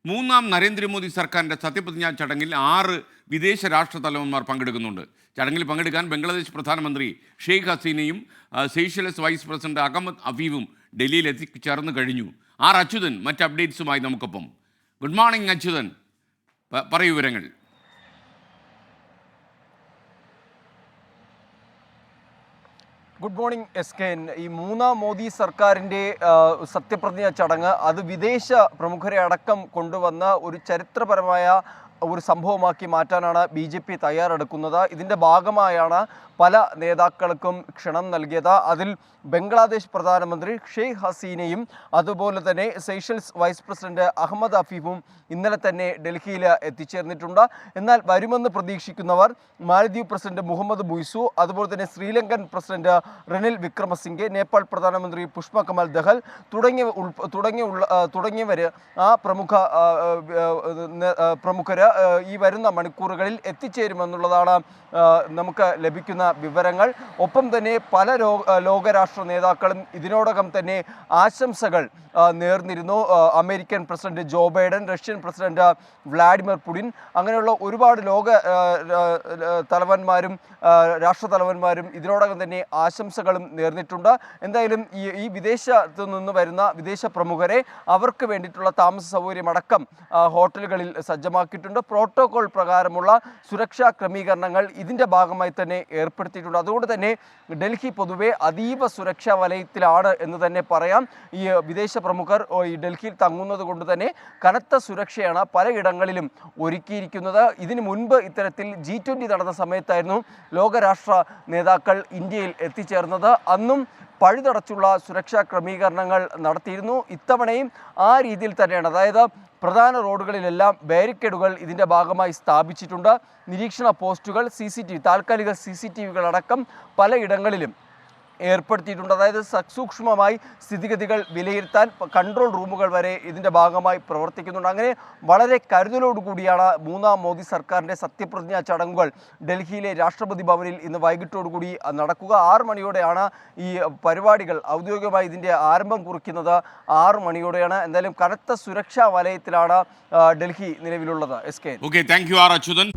മൂന്നാം നരേന്ദ്രമോദി സർക്കാരിൻ്റെ സത്യപ്രതിജ്ഞാ ചടങ്ങിൽ 6 വിദേശ രാഷ്ട്ര തലവന്മാർ പങ്കെടുക്കുന്നുണ്ട്. ചടങ്ങിൽ പങ്കെടുക്കാൻ ബംഗ്ലാദേശ് പ്രധാനമന്ത്രി ഷെയ്ഖ് ഹസീനയും സീഷെൽസ് വൈസ് പ്രസിഡന്റ് അഹമ്മദ് അഫീഫും ഡൽഹിയിൽ എത്തിച്ചേർന്ന് കഴിഞ്ഞു. അച്യുതൻ മറ്റ് അപ്ഡേറ്റ്സുമായി നമുക്കൊപ്പം. ഗുഡ് മോർണിംഗ് അച്യുതൻ, പറയൂ വിവരങ്ങൾ. ഗുഡ് മോർണിംഗ് എസ്കെൻ. ഈ മൂന്നാം മോദി സർക്കാരിൻ്റെ സത്യപ്രതിജ്ഞ ചടങ്ങ് അത് വിദേശ പ്രമുഖരെ അടക്കം കൊണ്ടുവന്ന ഒരു ചരിത്രപരമായ ഒരു സംഭവമാക്കി മാറ്റാനാണ് BJP തയ്യാറെടുക്കുന്നത്. ഇതിൻ്റെ ഭാഗമായാണ് പല നേതാക്കൾക്കും ക്ഷണം നൽകിയത്. അതിൽ ബംഗ്ലാദേശ് പ്രധാനമന്ത്രി ഷെയ്ഖ് ഹസീനയും അതുപോലെ തന്നെ സീഷെൽസ് വൈസ് പ്രസിഡന്റ് അഹമ്മദ് അഫീഫും ഇന്നലെ തന്നെ ഡൽഹിയിൽ എത്തിച്ചേർന്നിട്ടുണ്ട്. എന്നാൽ വരുമെന്ന് പ്രതീക്ഷിക്കുന്നവർ മാലദ്വീപ് പ്രസിഡന്റ് മുഹമ്മദ് മുയ്സു, അതുപോലെ തന്നെ ശ്രീലങ്കൻ പ്രസിഡന്റ് റനിൽ വിക്രമസിംഗെ, നേപ്പാൾ പ്രധാനമന്ത്രി പുഷ്പ കമൽ ദഹൽ തുടങ്ങിയവർ ആ പ്രമുഖർ ഈ വരുന്ന മണിക്കൂറുകളിൽ എത്തിച്ചേരുമെന്നുള്ളതാണ് നമുക്ക് ലഭിക്കുന്ന വിവരങ്ങൾ. ഒപ്പം തന്നെ പല ലോകരാഷ്ട്ര നേതാക്കളും ഇതിനോടകം തന്നെ ആശംസകൾ നേർന്നിരുന്നു. American president Joe Biden, Russian president Vladimir Putin, അങ്ങനെയുള്ള ഒരുപാട് തലവന്മാരും രാഷ്ട്രതലവന്മാരും ഇതിനോടകം തന്നെ ആശംസകളും നേർന്നിട്ടുണ്ട്. എന്തായാലും ഈ വിദേശത്തു നിന്ന് വരുന്ന വിദേശ പ്രമുഖരെ അവർക്ക് വേണ്ടിയിട്ടുള്ള താമസ സൗകര്യമടക്കം ഹോട്ടലുകളിൽ സജ്ജമാക്കിയിട്ടുണ്ട്. പ്രോട്ടോകോൾ പ്രകാരമുള്ള സുരക്ഷാ ക്രമീകരണങ്ങൾ ഇതിൻ്റെ ഭാഗമായി തന്നെ ഏർപ്പെടുത്തിയിട്ടുണ്ട്. അതുകൊണ്ട് തന്നെ ഡൽഹി പൊതുവെ അതീവ സുരക്ഷാ വലയത്തിലാണ് എന്ന് തന്നെ പറയാം. ഈ വിദേശ പ്രമുഖർ ഈ ഡൽഹിയിൽ തങ്ങുന്നത് കൊണ്ട് തന്നെ കനത്ത സുരക്ഷയാണ് പലയിടങ്ങളിലും ഒരുക്കിയിരിക്കുന്നത്. ഇതിനു മുൻപ് ഇത്തരത്തിൽ G20 നടന്ന സമയത്തായിരുന്നു ലോകരാഷ്ട്ര നേതാക്കൾ ഇന്ത്യയിൽ എത്തിച്ചേർന്നത്. അന്നും പഴുതടച്ചുള്ള സുരക്ഷാ ക്രമീകരണങ്ങൾ നടത്തിയിരുന്നു. ഇത്തവണയും ആ രീതിയിൽ തന്നെയാണ്. അതായത് പ്രധാന റോഡുകളിലെല്ലാം ബാരിക്കേഡുകൾ ഇതിൻ്റെ ഭാഗമായി സ്ഥാപിച്ചിട്ടുണ്ട്. നിരീക്ഷണ പോസ്റ്റുകൾ, താൽക്കാലിക CCTV അടക്കം പലയിടങ്ങളിലും ഏർപ്പെടുത്തിയിട്ടുണ്ട്. അതായത് സസൂക്ഷ്മമായി സ്ഥിതിഗതികൾ വിലയിരുത്താൻ കൺട്രോൾ റൂമുകൾ വരെ ഇതിൻ്റെ ഭാഗമായി പ്രവർത്തിക്കുന്നുണ്ട്. അങ്ങനെ വളരെ കരുതലോടുകൂടിയാണ് മൂന്നാം മോദി സർക്കാരിൻ്റെ സത്യപ്രതിജ്ഞാ ചടങ്ങുകൾ ഡൽഹിയിലെ രാഷ്ട്രപതി ഭവനിൽ ഇന്ന് വൈകിട്ടോടുകൂടി നടക്കുക. 6 മണിയോടെയാണ് ഈ പരിപാടികൾ ഔദ്യോഗികമായി ഇതിൻ്റെ ആരംഭം കുറിക്കുന്നത്. 6 മണിയോടെയാണ്. എന്തായാലും കനത്ത സുരക്ഷാ വലയത്തിലാണ് ഡൽഹി നിലവിലുള്ളത്. Okay, thank you Achuthan.